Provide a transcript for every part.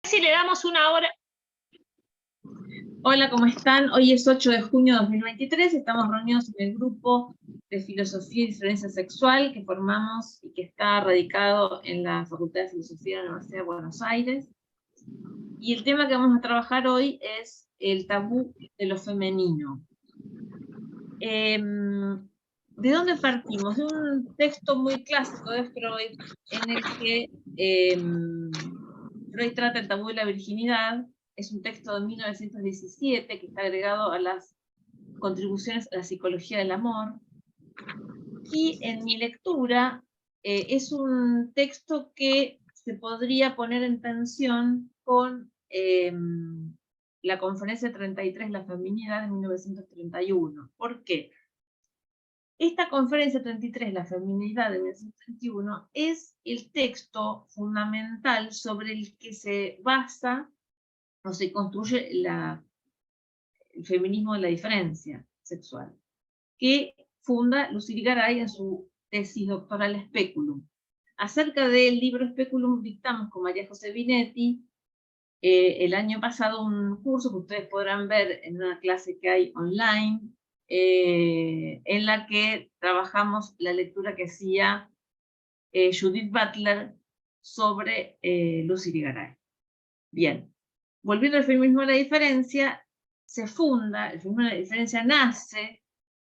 si le damos una hora. Hola, ¿cómo están? Hoy es 8 de junio de 2023, estamos reunidos en el grupo de Filosofía y Diferencia Sexual que formamos y que está radicado en la Facultad de Filosofía de la Universidad de Buenos Aires. Y el tema que vamos a trabajar hoy es el tabú de lo femenino. ¿De dónde partimos? De un texto muy clásico de Freud, en el que Freud trata el tabú de la virginidad. Es un texto de 1917 que está agregado a las contribuciones a la psicología del amor. Y en mi lectura es un texto que se podría poner en tensión con la Conferencia 33, la feminidad, de 1931. ¿Por qué? Esta Conferencia 33, la feminidad de 1931, es el texto fundamental sobre el que se basa o se construye el feminismo de la diferencia sexual, que funda Lucille Garay en su tesis doctoral Speculum. Acerca del libro Speculum dictamos con María José Binetti el año pasado un curso que ustedes podrán ver en una clase que hay online, en la que trabajamos la lectura que hacía Judith Butler sobre Lucille Garay. Bien, volviendo al feminismo de la diferencia, el feminismo de la diferencia nace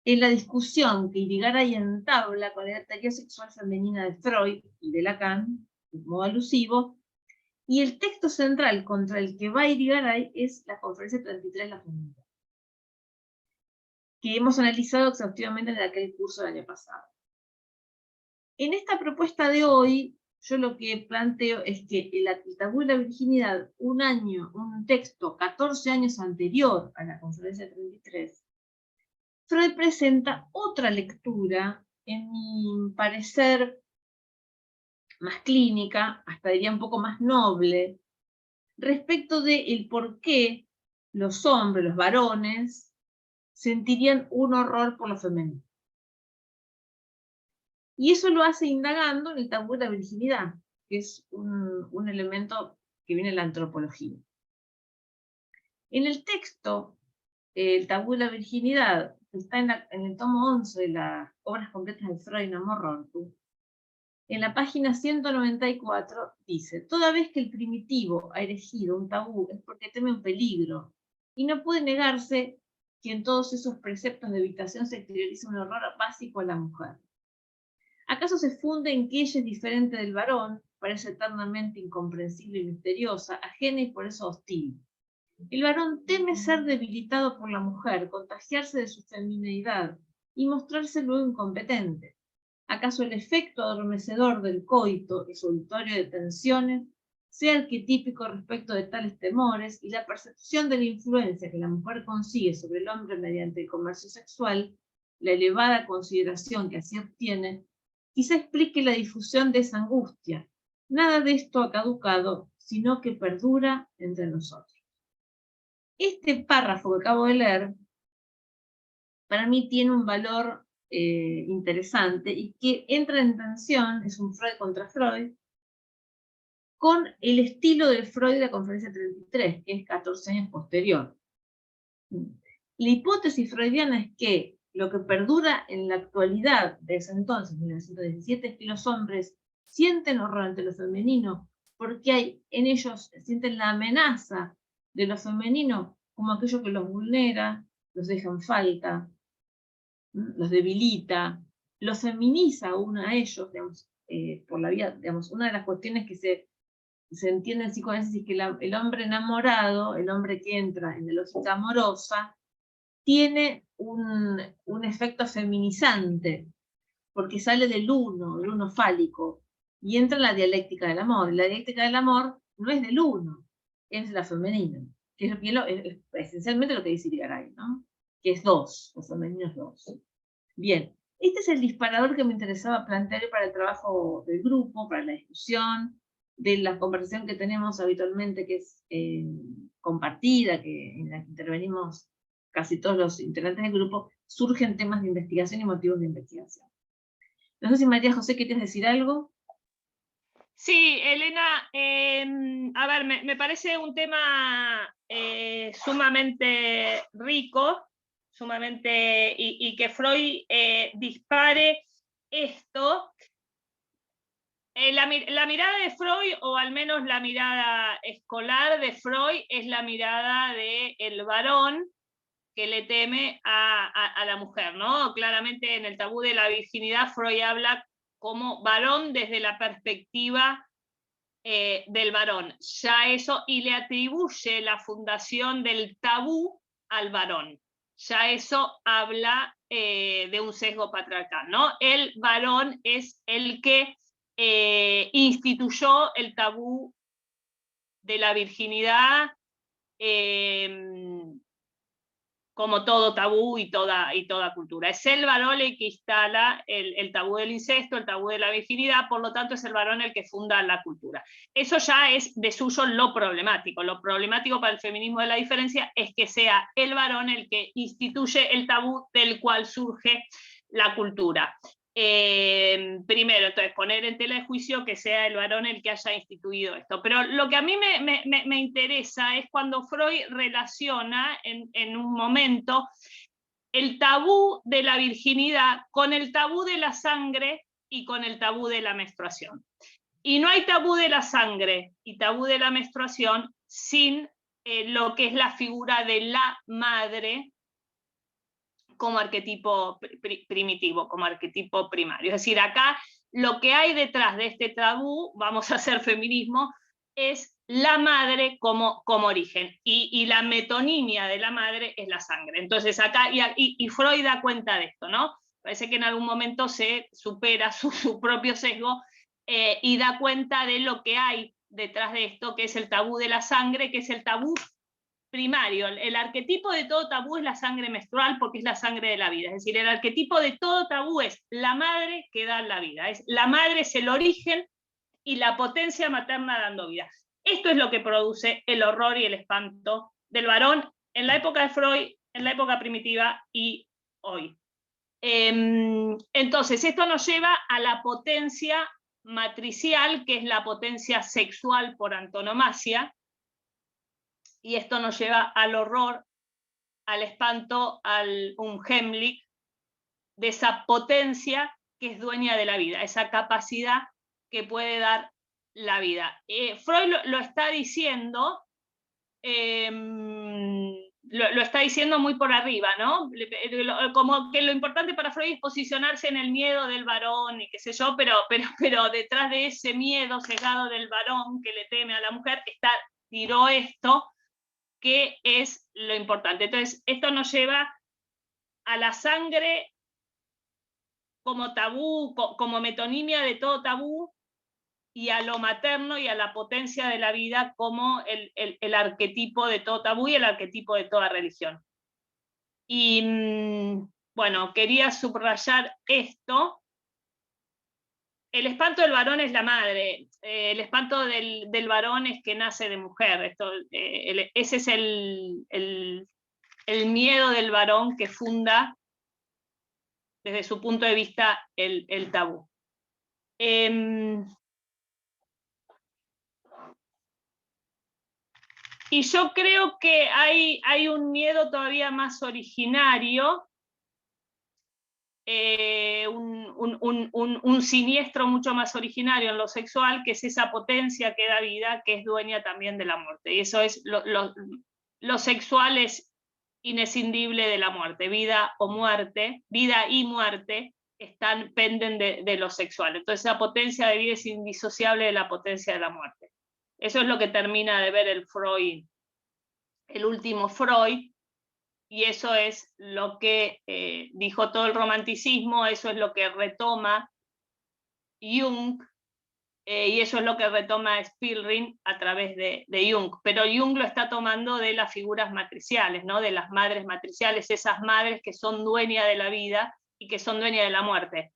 en la discusión que Irigaray entabla con la teoría sexual femenina de Freud y de Lacan, de modo alusivo, y el texto central contra el que va Irigaray es la Conferencia 33, la feminidad, que hemos analizado exhaustivamente en aquel curso del año pasado. En esta propuesta de hoy, yo lo que planteo es que el tabú de la virginidad, un texto 14 años anterior a la Conferencia 33, Freud presenta otra lectura, en mi parecer, más clínica, hasta diría un poco más noble, respecto de por qué los hombres, los varones, sentirían un horror por lo femenino. Y eso lo hace indagando en el tabú de la virginidad, que es un elemento que viene de la antropología. En el texto, el tabú de la virginidad, que está en el tomo 11 de las obras completas de Freud, Amor Rortu, en la página 194 dice: toda vez que el primitivo ha erigido un tabú es porque teme un peligro, y no puede negarse que en todos esos preceptos de evitación se exterioriza un horror básico a la mujer. ¿Acaso se funde en que ella es diferente del varón, parece eternamente incomprensible y misteriosa, ajena y por eso hostil? El varón teme ser debilitado por la mujer, contagiarse de su femineidad y mostrarse luego incompetente. ¿Acaso el efecto adormecedor del coito, resolutorio de tensiones, sea arquetípico respecto de tales temores, y la percepción de la influencia que la mujer consigue sobre el hombre mediante el comercio sexual, la elevada consideración que así obtiene, quizá explique la difusión de esa angustia? Nada de esto ha caducado, sino que perdura entre nosotros. Este párrafo que acabo de leer, para mí tiene un valor interesante y que entra en tensión, es un Freud contra Freud, con el estilo del Freud de la Conferencia 33, que es 14 años posterior. La hipótesis freudiana es que lo que perdura en la actualidad de ese entonces, 1917, es que los hombres sienten horror ante lo femenino porque en ellos sienten la amenaza de lo femenino como aquello que los vulnera, los deja en falta, los debilita, los feminiza aún a ellos, digamos, por la vía, digamos, una de las cuestiones que se entiende en psicoanálisis es que el hombre enamorado, el hombre que entra en la lógica amorosa, tiene un efecto feminizante, porque sale del uno fálico, y entra en la dialéctica del amor. La dialéctica del amor no es del uno, es de la femenina, que es esencialmente lo que dice Irigaray, ¿no? Que es dos, lo femenino es dos. Bien, este es el disparador que me interesaba plantear para el trabajo del grupo, para la discusión, de la conversación que tenemos habitualmente, que es compartida, en la que intervenimos casi todos los integrantes del grupo, surgen temas de investigación y motivos de investigación. No sé si María José, ¿quieres decir algo? Sí, Elena, a ver, me parece un tema sumamente rico, sumamente, y que Freud dispare esto. La mirada de Freud, o al menos la mirada escolar de Freud, es la mirada del varón que le teme a la mujer, ¿no? Claramente en el tabú de la virginidad, Freud habla como varón desde la perspectiva del varón. Ya eso, y le atribuye la fundación del tabú al varón. Ya eso habla de un sesgo patriarcal, ¿no? El varón es el que instituyó el tabú de la virginidad, como todo tabú y toda cultura. Es el varón el que instala el tabú del incesto, el tabú de la virginidad, por lo tanto es el varón el que funda la cultura. Eso ya es de suyo lo problemático. Lo problemático para el feminismo de la diferencia es que sea el varón el que instituye el tabú del cual surge la cultura. Primero, entonces, poner en tela de juicio que sea el varón el que haya instituido esto. Pero lo que a mí me interesa es cuando Freud relaciona en un momento el tabú de la virginidad con el tabú de la sangre y con el tabú de la menstruación. Y no hay tabú de la sangre y tabú de la menstruación sin lo que es la figura de la madre como arquetipo primitivo, como arquetipo primario. Es decir, acá lo que hay detrás de este tabú, vamos a hacer feminismo, es la madre como origen, y la metonimia de la madre es la sangre. Entonces acá, y Freud da cuenta de esto, ¿no? Parece que en algún momento se supera su propio sesgo y da cuenta de lo que hay detrás de esto, que es el tabú de la sangre, que es el tabú primario. El arquetipo de todo tabú es la sangre menstrual, porque es la sangre de la vida. Es decir, el arquetipo de todo tabú es la madre que da la vida. La madre es el origen y la potencia materna dando vida. Esto es lo que produce el horror y el espanto del varón en la época de Freud, en la época primitiva y hoy. Entonces, esto nos lleva a la potencia matricial, que es la potencia sexual por antonomasia, y esto nos lleva al horror, al espanto, al Unheimlich, de esa potencia que es dueña de la vida, esa capacidad que puede dar la vida. Freud lo está diciendo, lo está diciendo muy por arriba, ¿no? Como que lo importante para Freud es posicionarse en el miedo del varón y qué sé yo, pero detrás de ese miedo cegado del varón que le teme a la mujer tiró esto, que es lo importante. Entonces, esto nos lleva a la sangre como tabú, como metonimia de todo tabú, y a lo materno y a la potencia de la vida como el arquetipo de todo tabú y el arquetipo de toda religión. Y bueno, quería subrayar esto. El espanto del varón es la madre, el espanto del varón es que nace de mujer. Ese es el miedo del varón que funda desde su punto de vista el tabú. Y yo creo que hay un miedo todavía más originario, un siniestro mucho más originario en lo sexual, que es esa potencia que da vida, que es dueña también de la muerte. Y eso es lo sexual es inescindible de la muerte. Vida o muerte, vida y muerte penden de lo sexual. Entonces esa potencia de vida es indisociable de la potencia de la muerte. Eso es lo que termina de ver el Freud, el último Freud, y eso es lo que dijo todo el romanticismo, eso es lo que retoma Jung, y eso es lo que retoma Spielring a través de Jung. Pero Jung lo está tomando de las figuras matriciales, ¿no? De las madres matriciales, esas madres que son dueñas de la vida y que son dueñas de la muerte.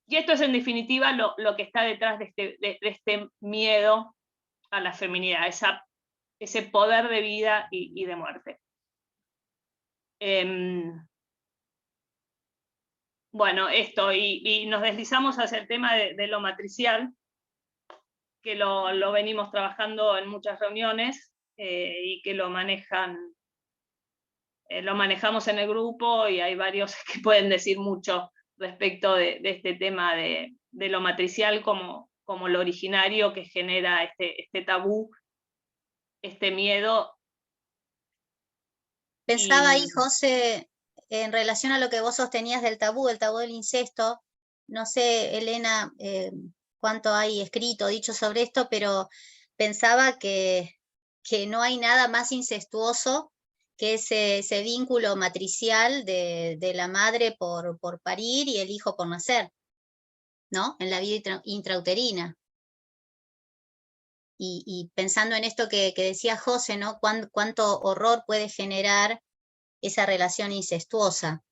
Y esto es en definitiva lo que está detrás de este miedo a la feminidad, ese poder de vida y de muerte. Bueno, esto, y nos deslizamos hacia el tema de lo matricial, que lo venimos trabajando en muchas reuniones, y que lo manejamos en el grupo, y hay varios que pueden decir mucho respecto de este tema de lo matricial como lo originario que genera este tabú, este miedo. Pensaba ahí, José, en relación a lo que vos sostenías del tabú, el tabú del incesto. No sé, Elena, cuánto hay escrito, dicho sobre esto, pero pensaba que no hay nada más incestuoso que ese vínculo matricial de la madre por parir y el hijo por nacer, ¿no? En la vida intrauterina. Y pensando en esto que decía José, ¿no? Cuánto horror puede generar esa relación incestuosa,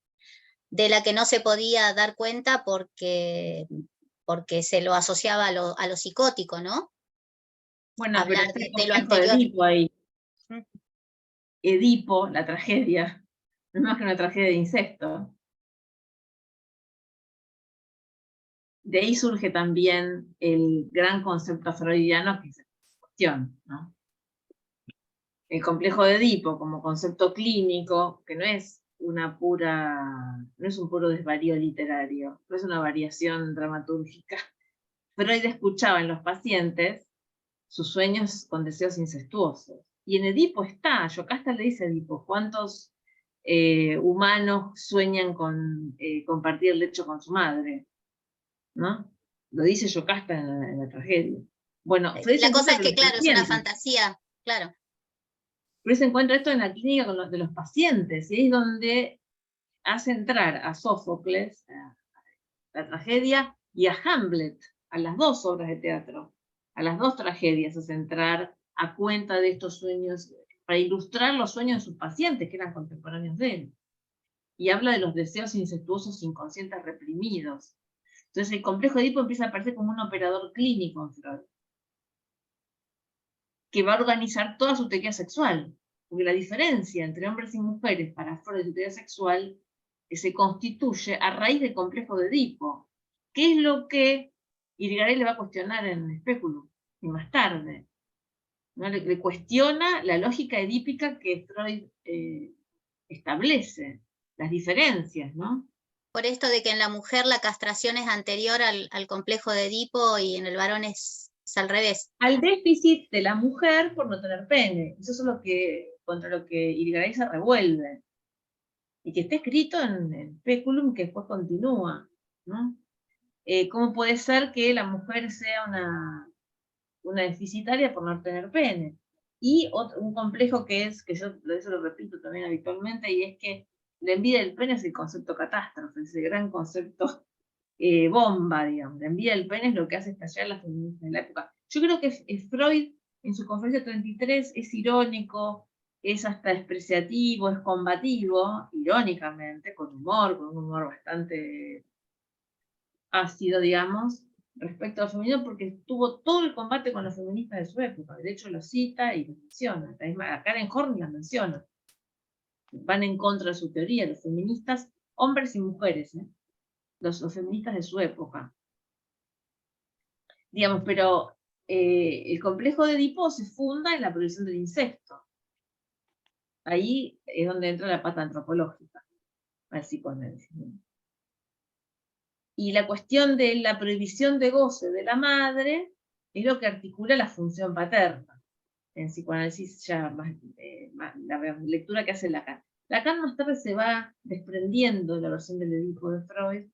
de la que no se podía dar cuenta porque se lo asociaba a lo psicótico, ¿no? Bueno, Hablar pero está de lo el complejo de anterior. Edipo ahí. Edipo, la tragedia, no es más que una tragedia de incesto. De ahí surge también el gran concepto freudiano que se cuestiona, ¿no? El complejo de Edipo como concepto clínico, que no es un puro desvarío literario, no es una variación dramatúrgica. Freud escuchaba en los pacientes sus sueños con deseos incestuosos. Y en Edipo está, Yocasta le dice a Edipo, ¿cuántos humanos sueñan con compartir el lecho con su madre? ¿No? Lo dice Yocasta en la tragedia. Bueno, Freud se La cosa encuentra es que, con los claro, es una pacientes. fantasía, claro. Freud se encuentra esto en la clínica de los pacientes, y ahí es donde hace entrar a Sófocles, a la tragedia, y a Hamlet, a las dos obras de teatro, a las dos tragedias, hace entrar a cuenta de estos sueños, para ilustrar los sueños de sus pacientes, que eran contemporáneos de él. Y habla de los deseos incestuosos inconscientes reprimidos. Entonces el complejo de Edipo empieza a aparecer como un operador clínico en Freud, que va a organizar toda su teoría sexual. Porque la diferencia entre hombres y mujeres para Freud y su teoría sexual se constituye a raíz del complejo de Edipo. ¿Qué es lo que Irigaray le va a cuestionar en Speculum? Y más tarde, ¿no? Le cuestiona la lógica edípica que Freud establece, las diferencias, ¿no? Por esto de que en la mujer la castración es anterior al complejo de Edipo y en el varón es al revés. Al déficit de la mujer por no tener pene. Eso es contra lo que Irigaray se revuelve. Y que está escrito en Speculum, que después continúa, ¿no? ¿Cómo puede ser que la mujer sea una deficitaria por no tener pene? Y un complejo que yo eso lo repito también habitualmente, y es que la envidia del pene es el concepto catástrofe, es el gran concepto bomba, digamos. La envidia del pene es lo que hace estallar las feministas de la época. Yo creo que Freud, en su conferencia 33, es irónico, es hasta despreciativo, es combativo, irónicamente, con un humor bastante ácido, digamos, respecto al feminismo, porque tuvo todo el combate con los feministas de su época. De hecho, lo cita y lo menciona. A Karen Horney la menciona. Van en contra de su teoría, los feministas, hombres y mujeres, los feministas de su época. Digamos, pero el complejo de Edipo se funda en la prohibición del incesto. Ahí es donde entra la pata antropológica al psicoanálisis. Y la cuestión de la prohibición de goce de la madre es lo que articula la función paterna. En psicoanálisis ya la lectura que hace Lacan. Lacan más tarde se va desprendiendo de la versión del Edipo de Freud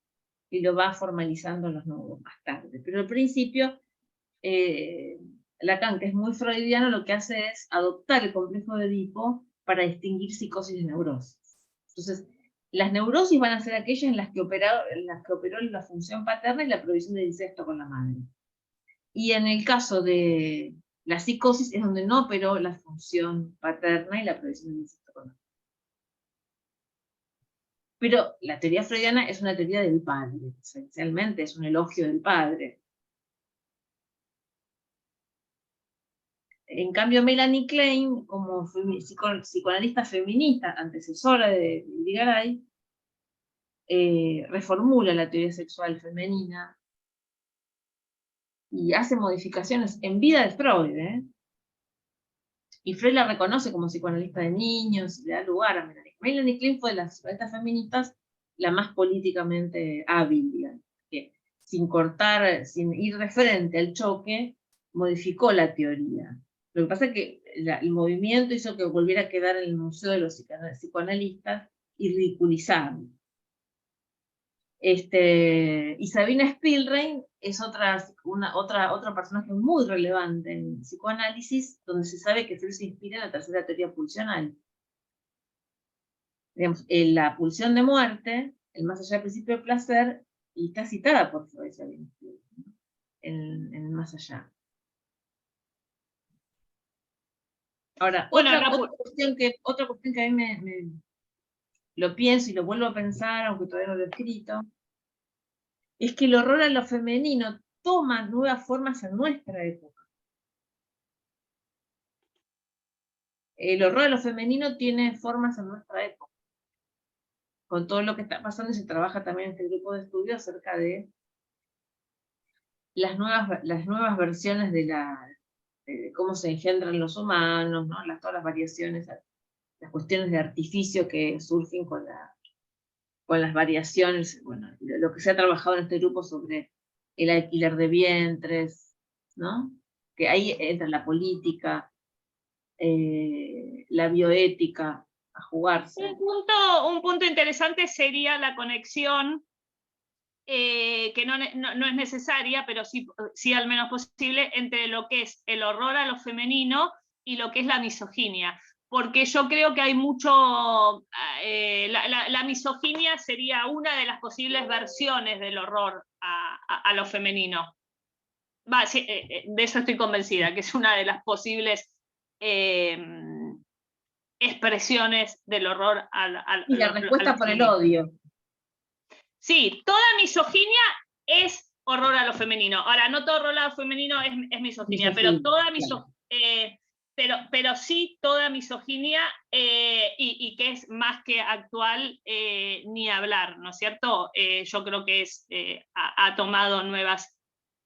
y lo va formalizando en los nuevos más tarde. Pero al principio, Lacan, que es muy freudiano, lo que hace es adoptar el complejo de Edipo para distinguir psicosis de neurosis. Entonces, las neurosis van a ser aquellas en las que operó la función paterna y la provisión de incesto con la madre. Y en el caso de la psicosis es donde no operó la función paterna y la provisión de incesto con la madre. Pero la teoría freudiana es una teoría del padre, esencialmente es un elogio del padre. En cambio, Melanie Klein, como psicoanalista feminista, antecesora de Irigaray, reformula la teoría sexual femenina y hace modificaciones en vida de Freud, y Freud la reconoce como psicoanalista de niños, y le da lugar a Melanie. Melanie Klein fue de las psicoanalistas feministas la más políticamente hábil, digamos, que sin cortar, sin ir de frente al choque, modificó la teoría. Lo que pasa es que el movimiento hizo que volviera a quedar en el Museo de los Psicoanalistas y ridiculizarlo. Y Sabina Spielrein es otra personaje muy relevante en psicoanálisis, donde se sabe que Freud se inspira en la tercera teoría pulsional. Digamos, la pulsión de muerte, el más allá del principio del placer, y está citada por Freud, Sabina Spielrein, ¿no? en el más allá. Ahora, Bueno, otra cuestión que a mí me lo pienso y lo vuelvo a pensar, aunque todavía no lo he escrito, es que el horror a lo femenino toma nuevas formas en nuestra época. El horror a lo femenino tiene formas en nuestra época. Con todo lo que está pasando, y se trabaja también en este grupo de estudio acerca de las nuevas versiones de cómo se engendran los humanos, ¿no? Todas las variaciones, las cuestiones de artificio que surgen con las variaciones, bueno, lo que se ha trabajado en este grupo sobre el alquiler de vientres, ¿no? Que ahí entra la política, la bioética a jugarse. Un punto interesante sería la conexión, que no es necesaria, pero sí al menos posible, entre lo que es el horror a lo femenino y lo que es la misoginia. Porque yo creo que hay mucho, la misoginia sería una de las posibles versiones del horror a lo femenino. Sí, de eso estoy convencida, que es una de las posibles expresiones del horror y la respuesta por el odio. Sí, toda misoginia es horror a lo femenino. Ahora, no todo horror a lo femenino es misoginia, pero toda misoginia, pero sí toda misoginia, y que es más que actual, ni hablar, ¿no es cierto? Yo creo que ha tomado nuevas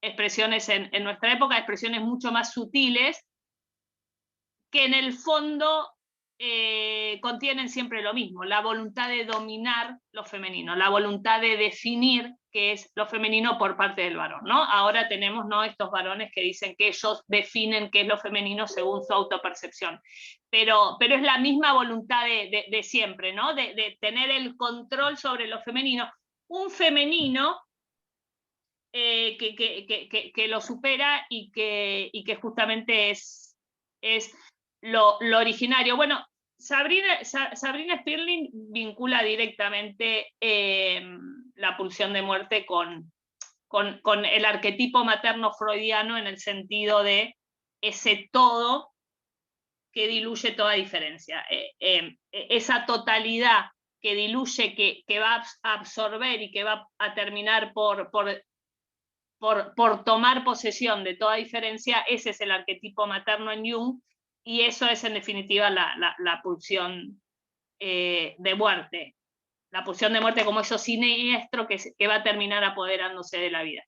expresiones en nuestra época, expresiones mucho más sutiles, que en el fondo contienen siempre lo mismo, la voluntad de dominar lo femenino, la voluntad de definir qué es lo femenino por parte del varón, ¿no? Ahora tenemos, ¿no?, estos varones que dicen que ellos definen qué es lo femenino según su autopercepción, pero es la misma voluntad de siempre, ¿no?, de tener el control sobre lo femenino, un femenino que lo supera y que justamente es lo originario. Bueno, Sabrina Spielrein vincula directamente la pulsión de muerte con el arquetipo materno freudiano, en el sentido de ese todo que diluye toda diferencia. Esa totalidad que diluye, que va a absorber y que va a terminar por tomar posesión de toda diferencia, ese es el arquetipo materno en Jung, y eso es en definitiva la pulsión de muerte. La pulsión de muerte como eso siniestro que va a terminar apoderándose de la vida.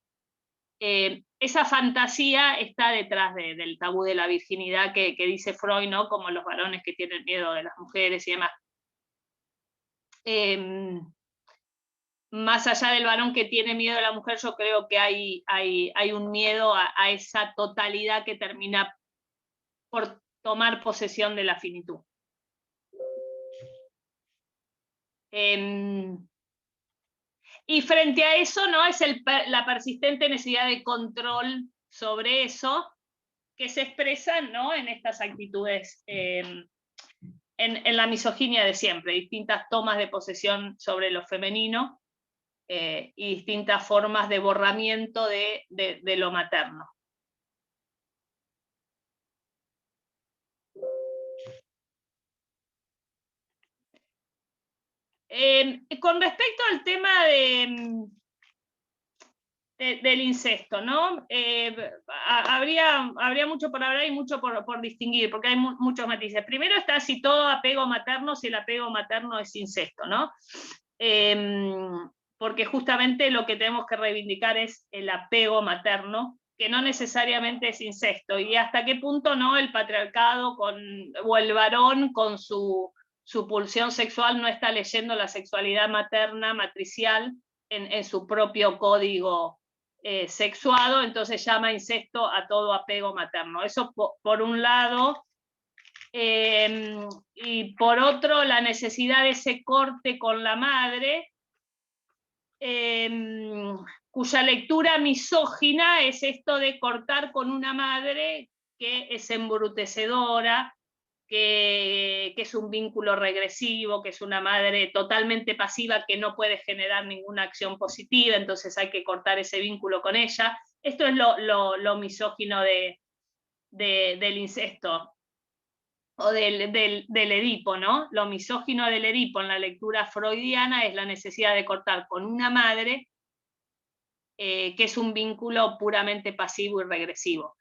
Esa fantasía está detrás del tabú de la virginidad que dice Freud, ¿no?, como los varones que tienen miedo de las mujeres y demás. Más allá del varón que tiene miedo de la mujer, yo creo que hay un miedo a esa totalidad que termina por tomar posesión de la finitud. Y frente a eso, ¿no?, es la persistente necesidad de control sobre eso, que se expresa, ¿no?, en estas actitudes, en la misoginia de siempre, distintas tomas de posesión sobre lo femenino, y distintas formas de borramiento de lo materno. Con respecto al tema del incesto, ¿no? Habría mucho por hablar y mucho por distinguir, porque hay muchos matices. Primero está si todo apego materno, si el apego materno es incesto, ¿no? porque justamente lo que tenemos que reivindicar es el apego materno, que no necesariamente es incesto, y hasta qué punto no el patriarcado o el varón con su pulsión sexual no está leyendo la sexualidad materna, matricial, en su propio código sexuado, entonces llama incesto a todo apego materno. Eso por un lado. Y por otro, la necesidad de ese corte con la madre, cuya lectura misógina es esto de cortar con una madre que es embrutecedora, que es un vínculo regresivo, que es una madre totalmente pasiva que no puede generar ninguna acción positiva, entonces hay que cortar ese vínculo con ella. Esto es lo misógino del incesto, o del Edipo, ¿no? Lo misógino del Edipo en la lectura freudiana es la necesidad de cortar con una madre, que es un vínculo puramente pasivo y regresivo.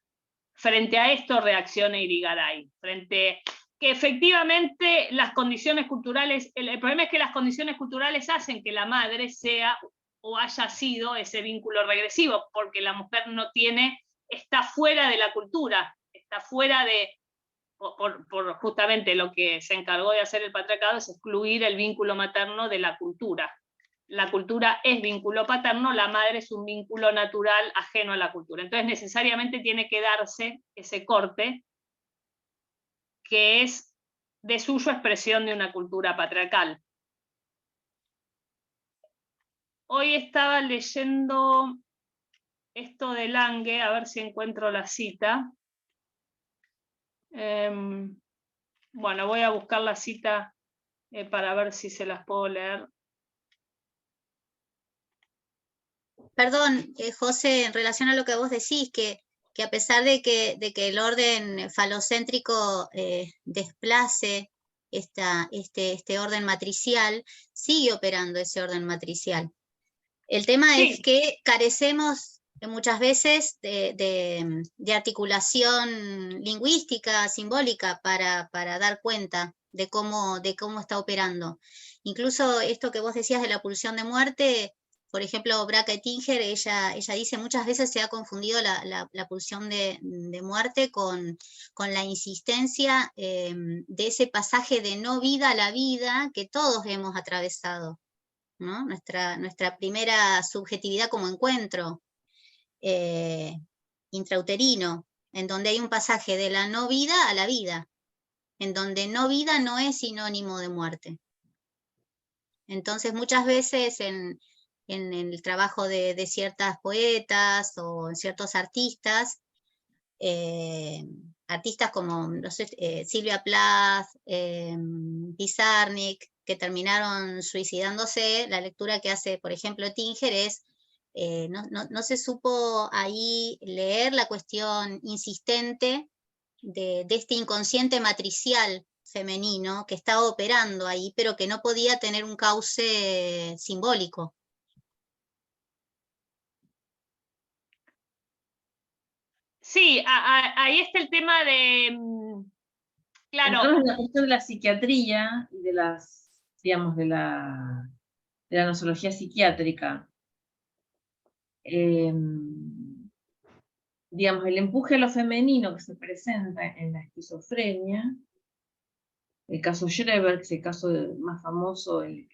Frente a esto reacciona Irigaray, frente que efectivamente las condiciones culturales, el problema es que las condiciones culturales hacen que la madre sea o haya sido ese vínculo regresivo, porque la mujer no tiene, está fuera de la cultura, está fuera de, por justamente lo que se encargó de hacer el patriarcado, es excluir el vínculo materno de la cultura. La cultura es vínculo paterno, la madre es un vínculo natural ajeno a la cultura. Entonces necesariamente tiene que darse ese corte, que es de suyo expresión de una cultura patriarcal. Hoy estaba leyendo esto de Lange, a ver si encuentro la cita. Bueno, voy a buscar la cita para ver si se las puedo leer. Perdón, José, en relación a lo que vos decís, que a pesar de que el orden falocéntrico desplace este orden matricial, sigue operando ese orden matricial. El tema es que carecemos muchas veces de articulación lingüística, simbólica, para dar cuenta de cómo está operando. Incluso esto que vos decías de la pulsión de muerte, por ejemplo, Braca Ettinger, ella dice muchas veces se ha confundido la pulsión de muerte con la insistencia de ese pasaje de no vida a la vida que todos hemos atravesado, ¿no? Nuestra primera subjetividad como encuentro intrauterino, en donde hay un pasaje de la no vida a la vida, en donde no vida no es sinónimo de muerte. Entonces muchas veces en el trabajo de ciertas poetas o ciertos artistas, artistas como no sé, Silvia Plath, Pizarnik, que terminaron suicidándose, la lectura que hace, por ejemplo, Ettinger es, no se supo ahí leer la cuestión insistente de este inconsciente matricial femenino que estaba operando ahí, pero que no podía tener un cauce simbólico. Sí, ahí está el tema de, claro. Entonces la cuestión de la psiquiatría y de las, digamos, de la nosología psiquiátrica, digamos, el empuje a lo femenino que se presenta en la esquizofrenia, el caso Schreber, que es el caso más famoso de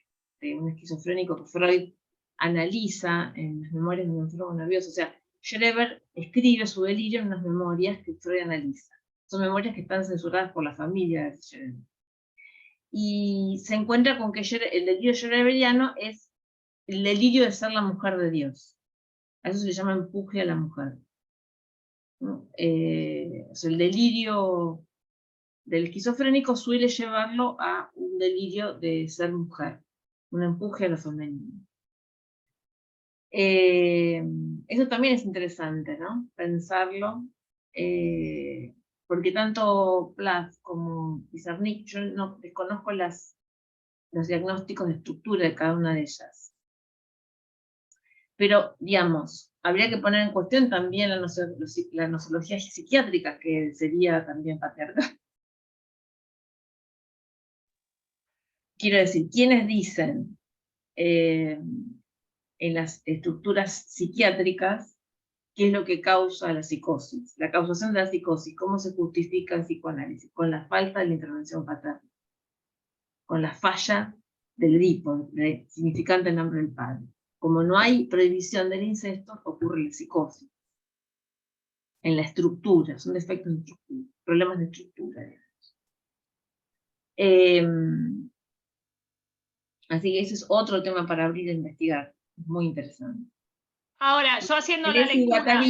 un esquizofrénico que Freud analiza en las memorias de un enfermo nervioso. O sea, Schreber escribe su delirio en unas memorias que Freud analiza. Son memorias que están censuradas por la familia de Schreber. Y se encuentra con que el delirio schreberiano es el delirio de ser la mujer de Dios. A eso se le llama empuje a la mujer. ¿No? O sea, el delirio del esquizofrénico suele llevarlo a un delirio de ser mujer, un empuje a lo femenino. Eso también es interesante, ¿no? Pensarlo, porque tanto Plath como Pizarnik, yo no desconozco los diagnósticos de estructura de cada una de ellas. Pero, digamos, habría que poner en cuestión también la nosología psiquiátrica, que sería también patriarcal. Quiero decir, ¿quiénes dicen en las estructuras psiquiátricas qué es lo que causa la psicosis. La causación de la psicosis, cómo se justifica el psicoanálisis, con la falta de la intervención paterna, con la falla del Edipo, significante el nombre del padre. Como no hay prohibición del incesto, ocurre la psicosis. En la estructura, son defectos de estructura, problemas de estructura, digamos. Así que ese es otro tema para abrir e investigar, es muy interesante. Ahora, yo haciendo la lectura...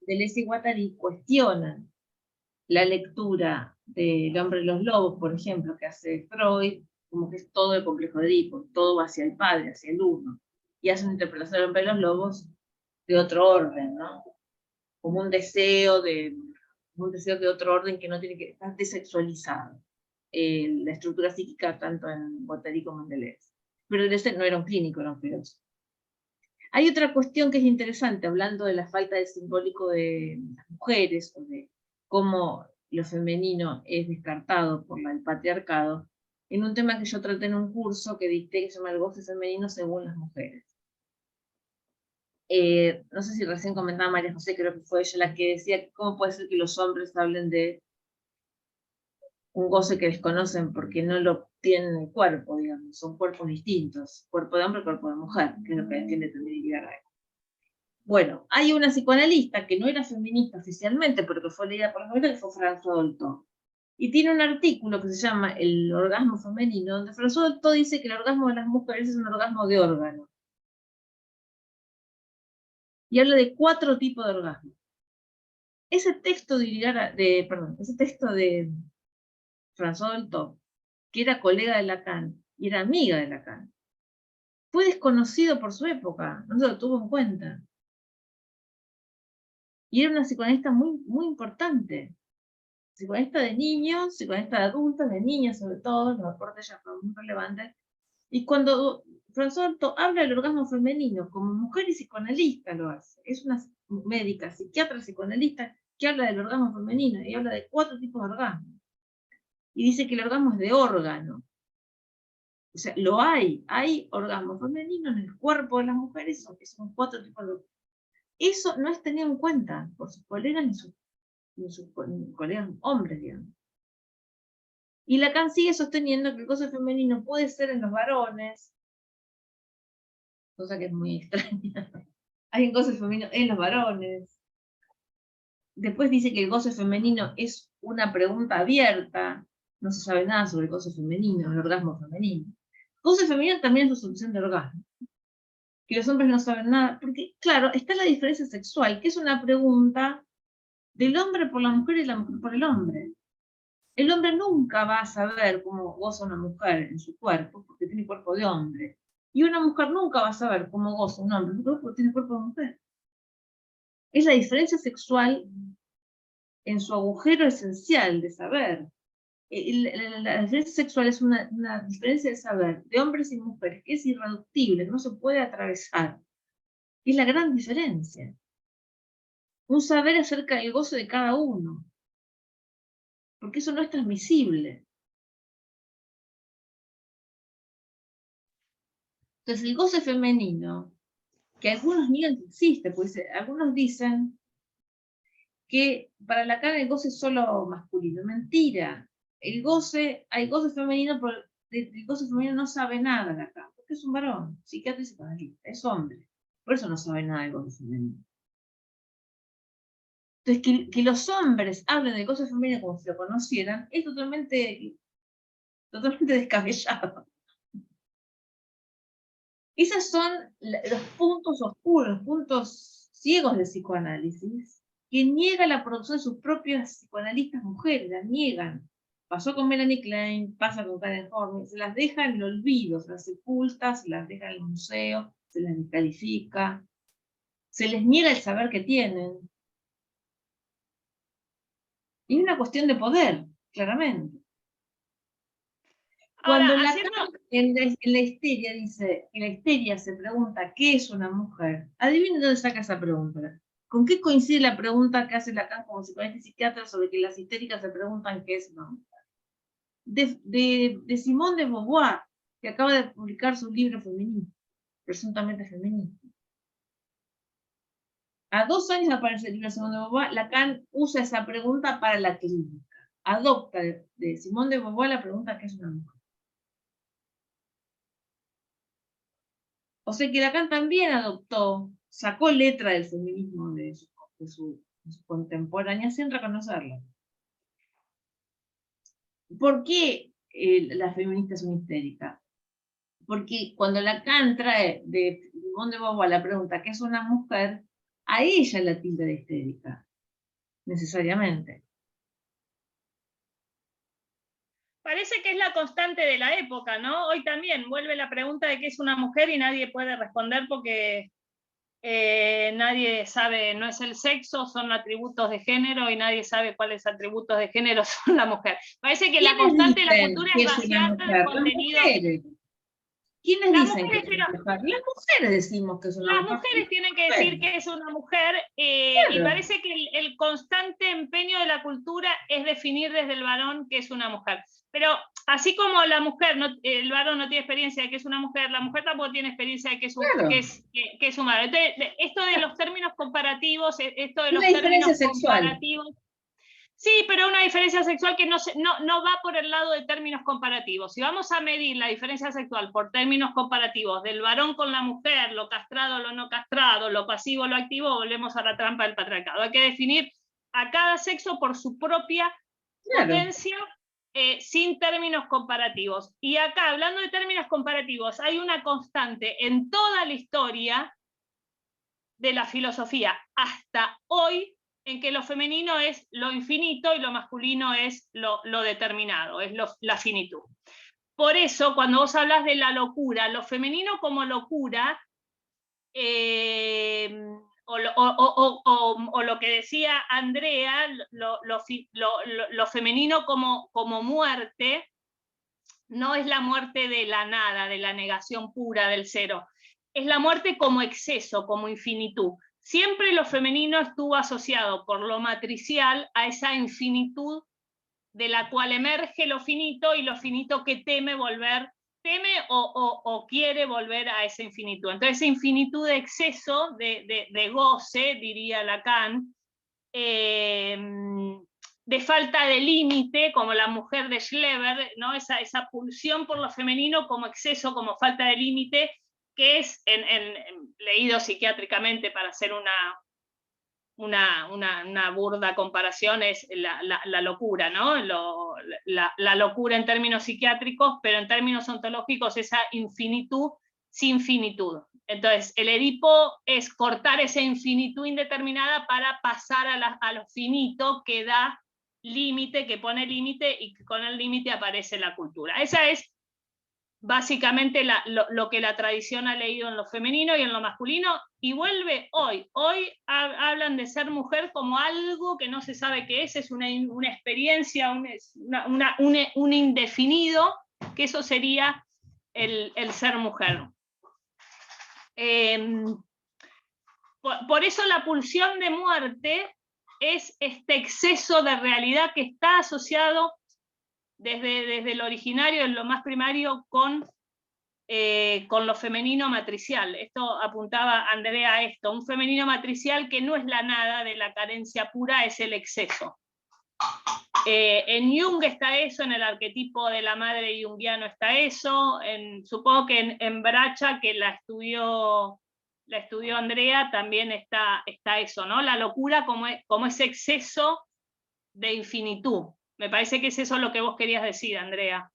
Deleuze y Guattari cuestionan la lectura del Hombre de los Lobos, por ejemplo, que hace Freud, como que es todo el complejo de Edipo, todo va hacia el padre, hacia el uno, y hace una interpretación del Hombre de los Lobos de otro orden, ¿no? Como un deseo de otro orden que no tiene que estar desexualizado. La estructura psíquica tanto en Guattari como en Deleuze. Pero Deleuze no era un clínico, era un filósofo. Hay otra cuestión que es interesante, hablando de la falta de simbólico de las mujeres, o de cómo lo femenino es descartado por el patriarcado, en un tema que yo traté en un curso que dicté, que se llama el goce femenino según las mujeres. No sé si recién comentaba María José, creo que fue ella la que decía cómo puede ser que los hombres hablen de un goce que desconocen porque no lo tienen en el cuerpo, digamos, son cuerpos distintos, cuerpo de hombre, cuerpo de mujer, que es lo que entiende también Irigaray. Bueno, hay una psicoanalista que no era feminista oficialmente, pero que fue leída por las mujeres, que fue François Dolto. Y tiene un artículo que se llama El orgasmo femenino, donde François Dolto dice que el orgasmo de las mujeres es un orgasmo de órgano. Y habla de 4 tipos de orgasmo. Ese texto ese texto de François Dolto, que era colega de Lacan y era amiga de Lacan, fue desconocido por su época, no se lo tuvo en cuenta. Y era una psicoanalista muy, muy importante. Psicoanalista de niños, psicoanalista de adultos, de niñas sobre todo, los aportes ya fueron muy relevantes. Y cuando François Dolto habla del orgasmo femenino, como mujer y psicoanalista lo hace, es una médica, psiquiatra, psicoanalista, que habla del orgasmo femenino y habla de 4 tipos de orgasmo. Y dice que el orgasmo es de órgano. O sea, hay orgasmo femenino en el cuerpo de las mujeres, son 4 tipos de orgasmo. Eso no es tenido en cuenta por sus colegas ni sus colegas hombres, digamos. Y Lacan sigue sosteniendo que el goce femenino puede ser en los varones, cosa que es muy extraña. Hay un goce femenino en los varones. Después dice que el goce femenino es una pregunta abierta, no se sabe nada sobre el goce femenino, el orgasmo femenino. El goce femenino también es su solución de orgasmo, que los hombres no saben nada, porque claro, está la diferencia sexual, que es una pregunta del hombre por la mujer y la mujer por el hombre. El hombre nunca va a saber cómo goza una mujer en su cuerpo, porque tiene cuerpo de hombre. Y una mujer nunca va a saber cómo goza un hombre en su cuerpo, porque tiene cuerpo de mujer. Es la diferencia sexual en su agujero esencial de saber. La diferencia sexual es una diferencia de saber de hombres y mujeres que es irreductible, no se puede atravesar. Es la gran diferencia. Un saber acerca del gozo de cada uno. Porque eso no es transmisible. Entonces el goce femenino, que algunos niegan que existe, pues algunos dicen que para Lacan el goce es solo masculino. Mentira. Hay goce femenino, pero el goce femenino no sabe nada Lacan, porque es un varón, psiquiatra y psicoanalista, es hombre. Por eso no sabe nada del goce femenino. Entonces, que los hombres hablen del goce femenino como si lo conocieran, es totalmente descabellado. Esos son los puntos oscuros, los puntos ciegos del psicoanálisis, que niega la producción de sus propias psicoanalistas mujeres, las niegan. Pasó con Melanie Klein, pasa con Karen Horney, se las deja en el olvido, se las sepulta, se las deja en el museo, se las descalifica, se les niega el saber que tienen. Y es una cuestión de poder, claramente. Cuando Ahora, en la histeria dice, en la histeria se pregunta ¿qué es una mujer? Adivinen dónde saca esa pregunta. ¿Con qué coincide la pregunta que hace Lacan como psicoanalista y psiquiatra sobre que las histéricas se preguntan qué es una mujer? De Simone de Beauvoir, que acaba de publicar su libro feminista. presuntamente feminista. A 2 años de aparecer el libro de Simone de Beauvoir, Lacan usa esa pregunta para la clínica. Adopta de Simone de Beauvoir la pregunta ¿qué es una mujer? O sea que Lacan también adoptó, sacó letra del feminismo de su contemporánea sin reconocerlo. ¿Por qué las feministas son histéricas? Porque cuando Lacan trae de Simone de Beauvoir la pregunta ¿qué es una mujer? A ella la tilda de histérica, necesariamente. Parece que es la constante de la época, ¿no? Hoy también vuelve la pregunta de qué es una mujer y nadie puede responder porque nadie sabe, no es el sexo, son atributos de género y nadie sabe cuáles atributos de género son la mujer. Parece que la constante de la cultura es vaciar el contenido. ¿Quiénes las dicen mujeres, que es una mujer? Las mujeres decimos que es una las mujer. mujeres tienen que decir que es una mujer y parece que el constante empeño de la cultura es definir desde el varón que es una mujer. Pero así como la mujer, el varón no tiene experiencia de que es una mujer, la mujer tampoco tiene experiencia de que es un, que es un varón. Entonces, esto de los términos comparativos, esto de los términos comparativos. Sí, pero una diferencia sexual que no va por el lado de términos comparativos. Si vamos a medir la diferencia sexual por términos comparativos del varón con la mujer, lo castrado, lo no castrado, lo pasivo, lo activo, volvemos a la trampa del patriarcado. Hay que definir a cada sexo por su propia potencia, sin términos comparativos. Y acá, hablando de términos comparativos, hay una constante en toda la historia de la filosofía hasta hoy, en que lo femenino es lo infinito y lo masculino es lo determinado, es la finitud. Por eso, cuando vos hablas de la locura, lo femenino como locura, o lo que decía Andrea, lo femenino como muerte, no es la muerte de la nada, de la negación pura del cero, es la muerte como exceso, como infinitud. Siempre lo femenino estuvo asociado por lo matricial a esa infinitud de la cual emerge lo finito y lo finito que teme o quiere volver a esa infinitud. Entonces, esa infinitud de exceso, de goce, diría Lacan, de falta de límite, como la mujer de Schleber, ¿no? esa pulsión por lo femenino como exceso, como falta de límite, que es, leído psiquiátricamente para hacer una burda comparación, es la locura, ¿no? La locura en términos psiquiátricos, pero en términos ontológicos esa infinitud sin finitud. Entonces, el Edipo es cortar esa infinitud indeterminada para pasar a lo finito que da límite, que pone límite, y con el límite aparece la cultura. Esa es básicamente lo que la tradición ha leído en lo femenino y en lo masculino, y vuelve hoy. Hoy hablan de ser mujer como algo que no se sabe qué es una experiencia, un indefinido, que eso sería el ser mujer. Por eso la pulsión de muerte es este exceso de realidad que está asociado desde lo originario, en lo más primario, con lo femenino matricial. Esto apuntaba Andrea a esto, un femenino matricial que no es la nada de la carencia pura, es el exceso. En Jung está eso, en el arquetipo de la madre junguiano está eso, supongo que en Bracha, que la estudió Andrea, también está eso, ¿no? La locura como ese exceso de infinitud. Me parece que es eso lo que vos querías decir, Andrea.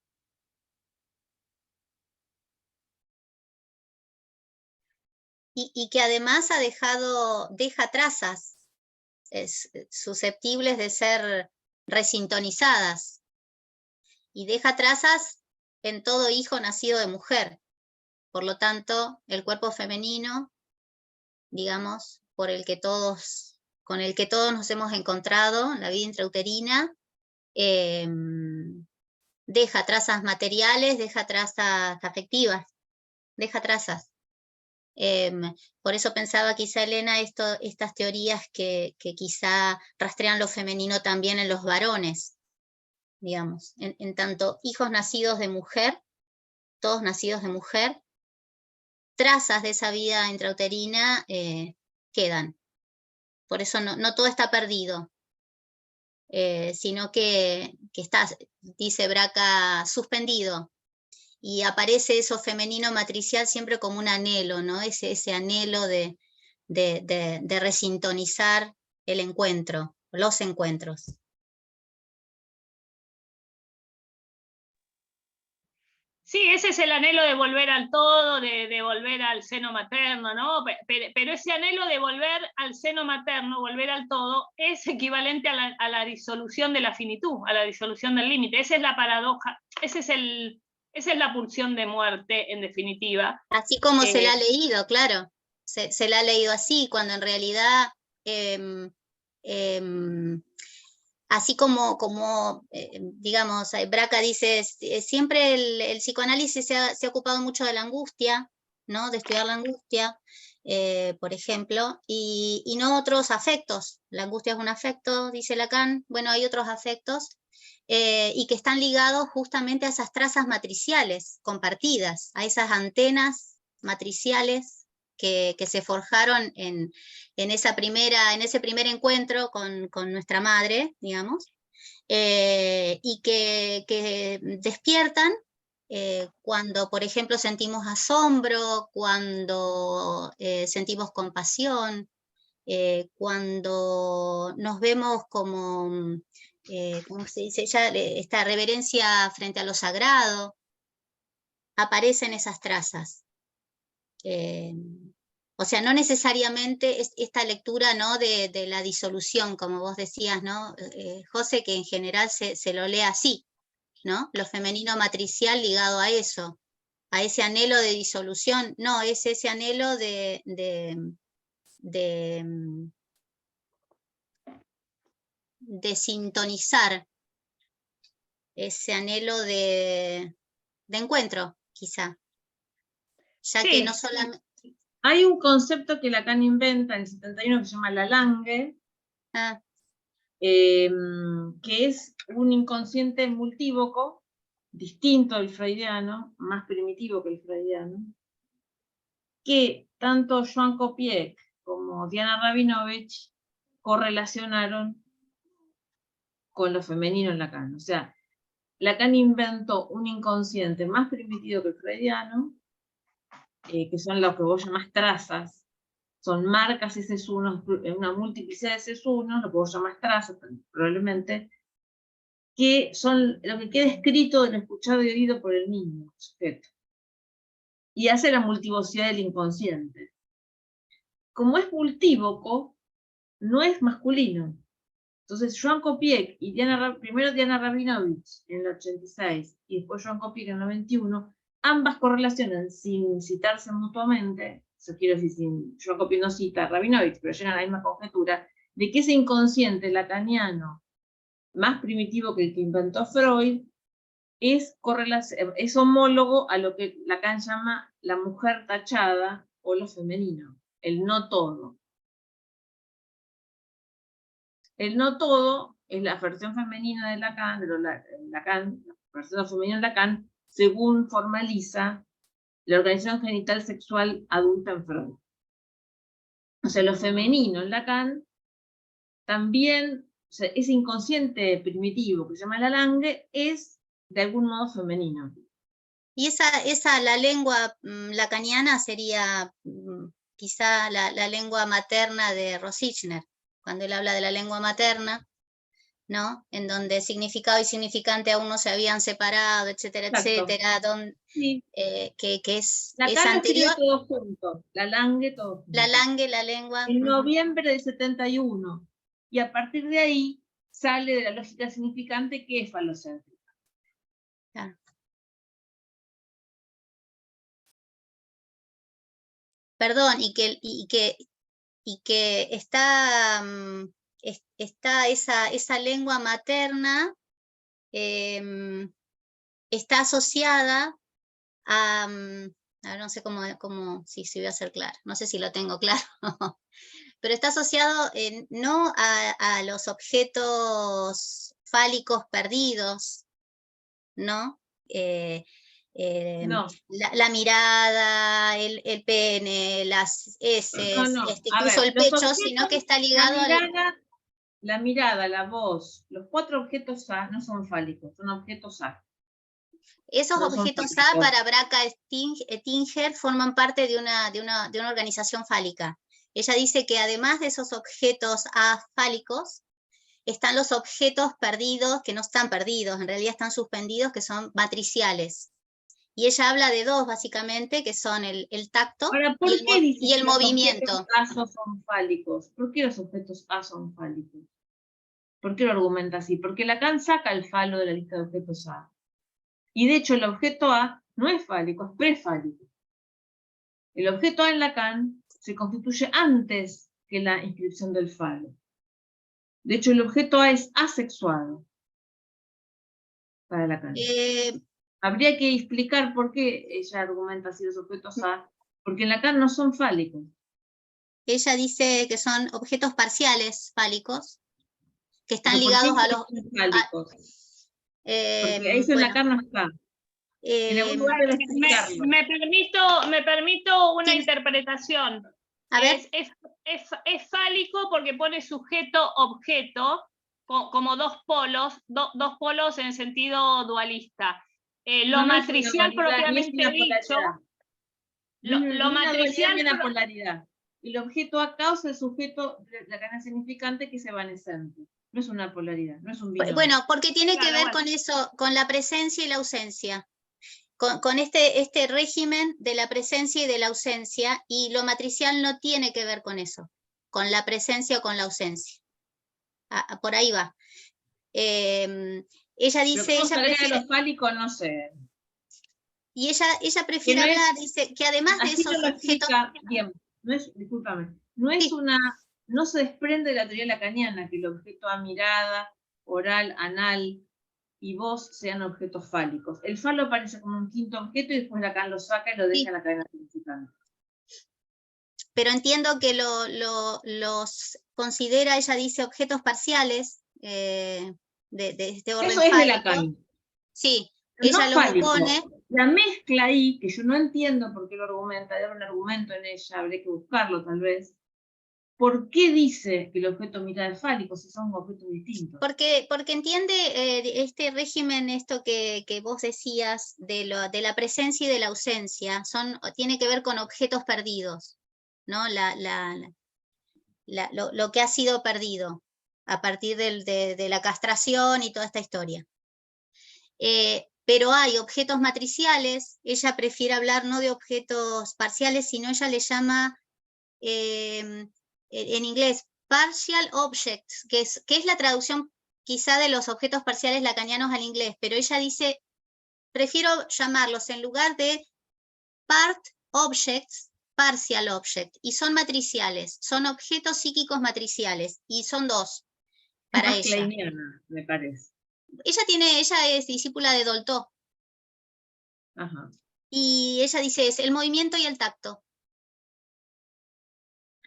Y que además deja trazas susceptibles de ser resintonizadas, y deja trazas en todo hijo nacido de mujer. Por lo tanto, el cuerpo femenino, digamos, con el que todos nos hemos encontrado en la vida intrauterina, deja trazas materiales, deja trazas afectivas, deja trazas. Por eso pensaba quizá, Elena, estas teorías que quizá rastrean lo femenino también en los varones, digamos, en tanto hijos nacidos de mujer, todos nacidos de mujer, trazas de esa vida intrauterina quedan. Por eso no todo está perdido, sino que está, dice Braca, suspendido. Y aparece eso femenino matricial siempre como un anhelo, ¿no? Ese anhelo de resintonizar el encuentro, los encuentros. Sí, ese es el anhelo de volver al todo, de volver al seno materno, ¿no? Pero ese anhelo de volver al seno materno, volver al todo, es equivalente a la disolución de la finitud, a la disolución del límite. Esa es la paradoja, esa es la pulsión de muerte, en definitiva. Así como se la ha leído, claro. Se la ha leído así, cuando en realidad... así como digamos, Braca dice, siempre el psicoanálisis se ha ocupado mucho de la angustia, ¿no? De estudiar la angustia, por ejemplo, y no otros afectos. La angustia es un afecto, dice Lacan. Bueno, hay otros afectos, y que están ligados justamente a esas trazas matriciales compartidas, a esas antenas matriciales que se forjaron en ese primer encuentro con nuestra madre, digamos, y que despiertan cuando, por ejemplo, sentimos asombro, cuando sentimos compasión, cuando nos vemos como, ¿cómo se dice? Ya esta reverencia frente a lo sagrado, aparecen esas trazas. O sea, no necesariamente esta lectura, ¿no? de la disolución, como vos decías, ¿no? José, que en general se lo lee así, ¿no? Lo femenino matricial ligado a eso, a ese anhelo de disolución. No, es ese anhelo de sintonizar, ese anhelo de encuentro, quizá. Ya Sí, que no solamente... Hay un concepto que Lacan inventa en el 71 que se llama la langue, que es un inconsciente multívoco, distinto del freudiano, más primitivo que el freudiano, que tanto Joan Kopiek como Diana Rabinovich correlacionaron con lo femenino en Lacan. O sea, Lacan inventó un inconsciente más primitivo que el freudiano, que son los que vos llamás trazas, son marcas SS1, una multiplicidad de SS1, lo que vos llamás trazas probablemente, que son lo que queda escrito, lo escuchado y oído por el niño, el sujeto. Y hace la multivocidad del inconsciente. Como es multívoco, no es masculino. Entonces, Joan Kopiek y primero Diana Rabinovich en el 86 y después Joan Kopiek en el 91, ambas correlacionan sin citarse mutuamente, eso quiero decir, Joan Kopiek no cita a Rabinovich, pero llegan a la misma conjetura, de que ese inconsciente lacaniano, más primitivo que el que inventó Freud, es homólogo a lo que Lacan llama la mujer tachada o lo femenino, el no todo. El no todo es la versión femenina de Lacan, la versión femenina de Lacan, según formaliza la organización genital sexual adulta en Freud. O sea, lo femenino en Lacan también, o sea, ese inconsciente primitivo que se llama la langue, es de algún modo femenino. Y la lengua lacaniana sería quizá la lengua materna de Rosichner, cuando él habla de la lengua materna, ¿no? En donde significado y significante aún no se habían separado, etcétera, etcétera, donde, sí. Que es Lacan anterior. Escribe todo junto, la langue todo junto. La langue, la lengua. En noviembre del 71. Y a partir de ahí sale de la lógica significante que es falocéntrica. Ah. Perdón, y que está, está esa lengua materna, está asociada a ver, no sé cómo si voy a ser clara, no sé si lo tengo claro, pero está asociado no a los objetos fálicos perdidos, ¿no? No, la mirada, el pene, las heces, no. A incluso ver, el los pecho, sino que objetos, está ligado al... la mirada, la voz, los 4 objetos A no son fálicos, son objetos A. Esos No son objetos A fálicos. para Braca Stinger forman parte de una organización fálica. Ella dice que además de esos objetos A fálicos, están los objetos perdidos, que no están perdidos, en realidad están suspendidos, que son matriciales. Y ella habla de dos, básicamente, que son el tacto Ahora, ¿por qué dice y el que los movimiento. objetos A son fálicos? ¿Por qué los objetos A son fálicos? ¿Por qué lo argumenta así? Porque Lacan saca el falo de la lista de objetos A. Y de hecho el objeto A no es fálico, es prefálico. El objeto A en Lacan se constituye antes que la inscripción del falo. De hecho, el objeto A es asexuado para Lacan. Habría que explicar por qué ella argumenta así los objetos A, porque en Lacan no son fálicos. Ella dice que son objetos parciales fálicos, que están Pero ¿por qué ligados a dice los... que son fálicos? Porque eso en bueno, Lacan no está. En algún lugar debe explicarlo. Me permito una Sí. interpretación. A ver. Es fálico porque pone sujeto-objeto como dos polos en sentido dualista. Lo matricial propiamente dicho. Lo matricial. Ni una polaridad. El objeto A causa el sujeto Lacan significante que es evanescente. No es una polaridad, no es un binomio. Bueno, porque tiene que ver con eso, con la presencia y la ausencia. Con este régimen de la presencia y de la ausencia, y lo matricial no tiene que ver con eso, con la presencia o con la ausencia. Por ahí va. Ella dice... Ella prefiere, lo fálico, no sé. Y ella prefiere hablar, dice, que además de esos objetos... Bien, discúlpame, no se desprende de la teoría lacaniana que el objeto A mirada, oral, anal y voz sean objetos fálicos. El falo aparece como un quinto objeto y después Lacan lo saca y lo deja en la cadena significante. Pero entiendo que los considera, ella dice, objetos parciales de este orden eso es fálico. De Lacan. Sí, pero ella no lo fálico. opone. La mezcla ahí, que yo no entiendo por qué lo argumenta, hay un argumento en ella, habría que buscarlo tal vez. ¿Por qué dice que el objeto mirada es fálico si son objetos distintos? Porque entiende este régimen, esto que vos decías, de la presencia y de la ausencia, tiene que ver con objetos perdidos, ¿no? Lo que ha sido perdido a partir de la castración y toda esta historia. Pero hay objetos matriciales, ella prefiere hablar no de objetos parciales, sino ella le llama en inglés partial objects, que es la traducción quizá de los objetos parciales lacanianos al inglés, pero ella dice, prefiero llamarlos en lugar de part objects, partial object, y son matriciales, son objetos psíquicos matriciales, y son dos para más ella. Kleiniana, me parece. Ella es discípula de Dolto. Ajá. Y ella dice, es el movimiento y el tacto.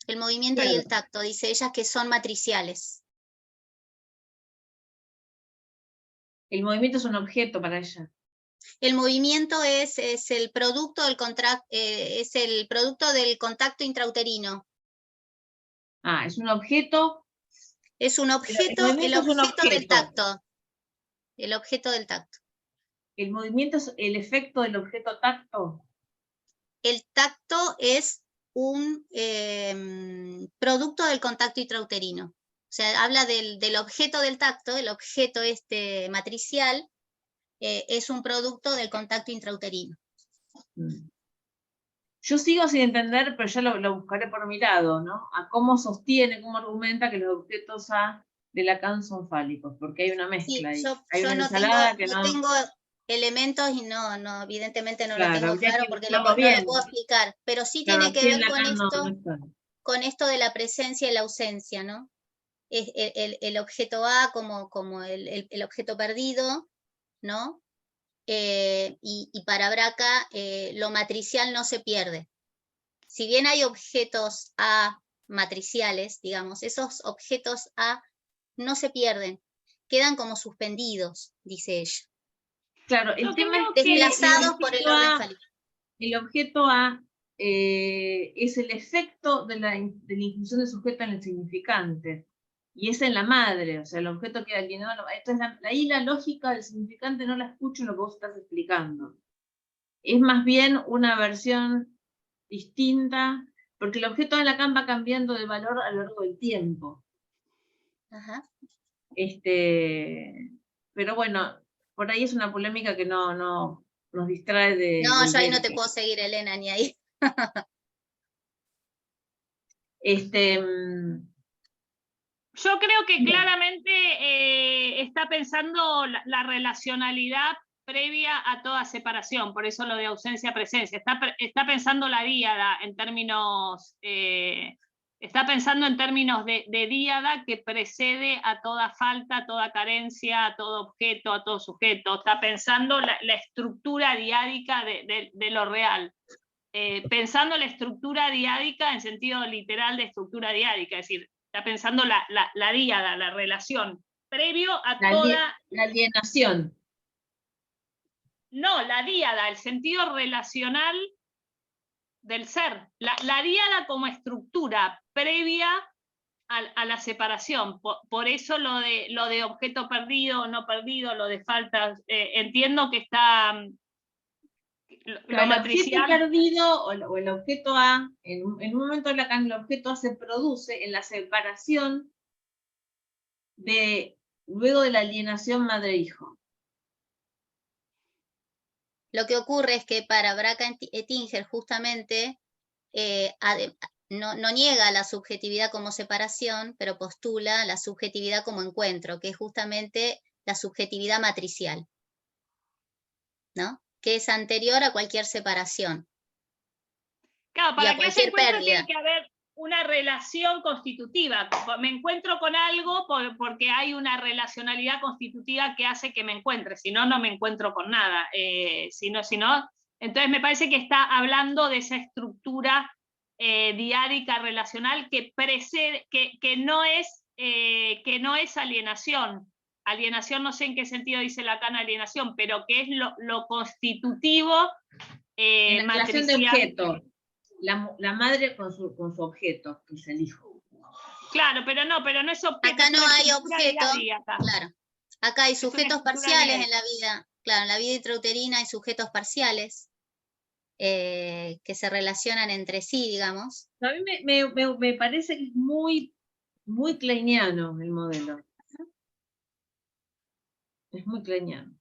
El movimiento y el tacto, dice ella, que son matriciales. El movimiento es un objeto para ella. El movimiento es el producto del contacto intrauterino. Es un objeto. Es un objeto, el objeto del tacto. El objeto del tacto. El movimiento es el efecto del objeto tacto. El tacto es un producto del contacto intrauterino. O sea, habla del objeto del tacto, el objeto matricial, es un producto del contacto intrauterino. Yo sigo sin entender, pero ya lo buscaré por mi lado, ¿no? A cómo sostiene, cómo argumenta que los objetos A de Lacan son fálicos, porque hay una mezcla ahí. Hay una ensalada que no tengo elementos y no, evidentemente no lo tengo claro porque no lo puedo explicar, pero sí tiene que ver con esto de la presencia y la ausencia, ¿no? Es el objeto A como el objeto perdido, ¿no? Y para Braca lo matricial no se pierde. Si bien hay objetos A matriciales, digamos, esos objetos A no se pierden, quedan como suspendidos, dice ella. Claro, el Yo tema es creo que Desplazados por el orden fálico. el objeto A es el efecto de la inclusión del sujeto en el significante. Y es en la madre, o sea, el objeto queda alienado. Entonces, ahí la lógica del significante no la escucho en lo que vos estás explicando. Es más bien una versión distinta, porque el objeto de Lacan va cambiando de valor a lo largo del tiempo. Ajá. Pero bueno, por ahí es una polémica que no nos distrae de... No, yo ahí no del- te puedo seguir, Elena, ni ahí. Yo creo que Bien. claramente está pensando la relacionalidad previa a toda separación, por eso lo de ausencia-presencia. Está pensando la díada en términos, está pensando en términos de díada que precede a toda falta, a toda carencia, a todo objeto, a todo sujeto. Está pensando la estructura diádica de lo real. Pensando la estructura diádica en sentido literal de estructura diádica, es decir, está pensando la díada, la relación, previo a toda... La alienación. No, la díada, el sentido relacional del ser. La díada como estructura previa a la separación. Por eso lo de objeto perdido o no perdido, lo de faltas, entiendo que está... El objeto perdido o el objeto A, en un momento de Lacan, el objeto A se produce en la separación luego de la alienación madre-hijo. Lo que ocurre es que para Braca-Ettinger justamente no niega la subjetividad como separación, pero postula la subjetividad como encuentro, que es justamente la subjetividad matricial, ¿no? Que es anterior a cualquier separación. Claro, Y para a que haya cualquier encuentro pérdida. tiene que haber una relación constitutiva. Me encuentro con algo porque hay una relacionalidad constitutiva que hace que me encuentre, si no, no me encuentro con nada. Si no, entonces me parece que está hablando de esa estructura diádica relacional que precede, que no es alienación. Alienación no sé en qué sentido dice Lacan alienación, pero que es lo constitutivo En la relación de matricial. objeto. La madre con su objeto, que es el hijo. Claro, pero no es objeto. Acá no hay objeto, acá. claro. Acá hay sujetos parciales diádica. en la vida, claro, en la vida intrauterina hay sujetos parciales que se relacionan entre sí, digamos. A mí me parece que es muy kleiniano el modelo. Es muy kleiniano.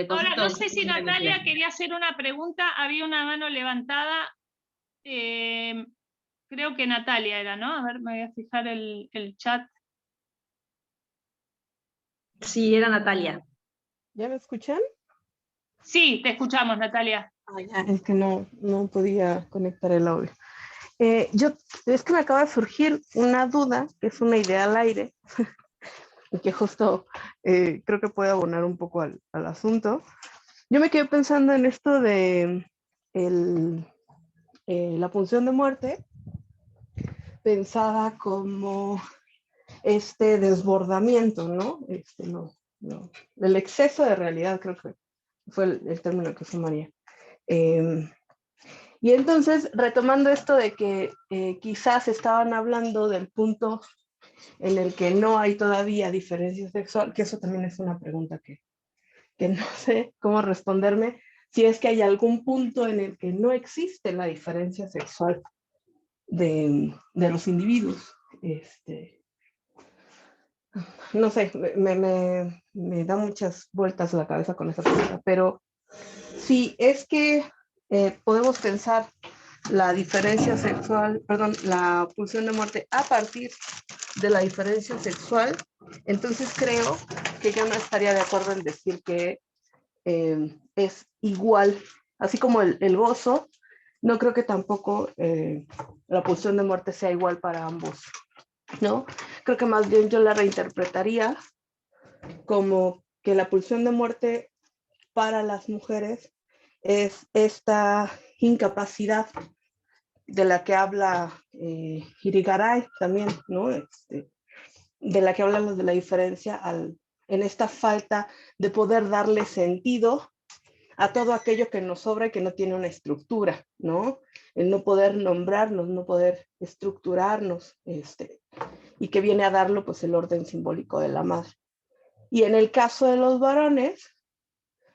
Ahora, no sé si Natalia quería hacer una pregunta, había una mano levantada. Creo que Natalia era, ¿no? A ver, me voy a fijar el chat. Sí, era Natalia. ¿Ya me escuchan? Sí, te escuchamos, Natalia. Ya, es que no podía conectar el audio. Es que me acaba de surgir una duda, que es una idea al aire, y que justo creo que puede abonar un poco al asunto. Yo me quedé pensando en esto de la pulsión de muerte, pensada como este desbordamiento, ¿no? El exceso de realidad, creo que fue el término que usó María. Y entonces, retomando esto de que quizás estaban hablando del punto en el que no hay todavía diferencia sexual, que eso también es una pregunta que no sé cómo responderme, si es que hay algún punto en el que no existe la diferencia sexual de los individuos. No sé, me da muchas vueltas la cabeza con esa pregunta, pero si es que podemos pensar la diferencia sexual, la pulsión de muerte a partir de la diferencia sexual, entonces creo que yo no estaría de acuerdo en decir que es igual, así como el gozo, no creo que tampoco la pulsión de muerte sea igual para ambos, ¿no? Creo que más bien yo la reinterpretaría como que la pulsión de muerte para las mujeres es esta incapacidad de la que habla Irigaray también, ¿no? De la que habla de la diferencia al en esta falta de poder darle sentido a todo aquello que nos sobra y que no tiene una estructura, ¿no? El no poder nombrarnos, no poder estructurarnos, y que viene a darlo pues el orden simbólico de la madre. Y en el caso de los varones,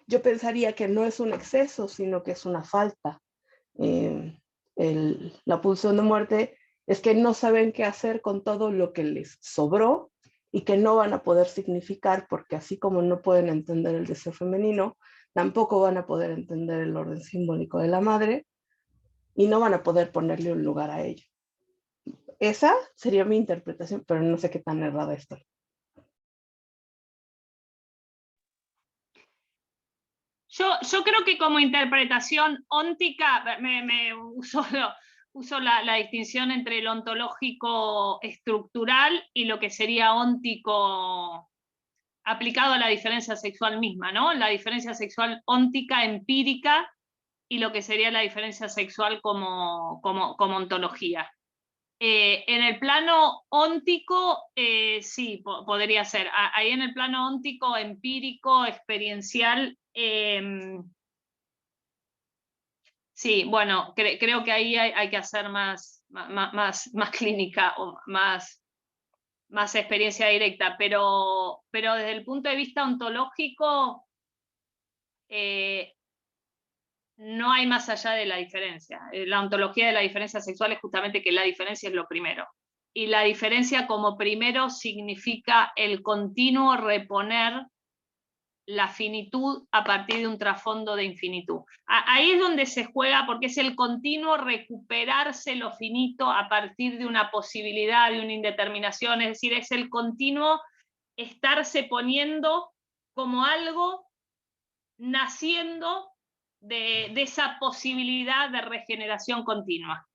yo pensaría que no es un exceso, sino que es una falta. La pulsión de muerte es que no saben qué hacer con todo lo que les sobró y que no van a poder significar, porque así como no pueden entender el deseo femenino, tampoco van a poder entender el orden simbólico de la madre y no van a poder ponerle un lugar a ello. Esa sería mi interpretación, pero no sé qué tan errada estoy. Yo creo que como interpretación óntica, uso la distinción entre el ontológico estructural y lo que sería óntico aplicado a la diferencia sexual misma, ¿no? La diferencia sexual óntica, empírica, y lo que sería la diferencia sexual como ontología. En el plano óntico, sí, podría ser. Ahí en el plano óntico, empírico, experiencial, sí, bueno, creo que ahí hay que hacer más clínica o más experiencia directa, pero desde el punto de vista ontológico, no hay más allá de la diferencia. La ontología de la diferencia sexual es justamente que la diferencia es lo primero. Y la diferencia como primero significa el continuo reponer la finitud a partir de un trasfondo de infinitud. Ahí es donde se juega, porque es el continuo recuperarse lo finito a partir de una posibilidad, de una indeterminación, es decir, es el continuo estarse poniendo como algo naciendo de esa posibilidad de regeneración continua.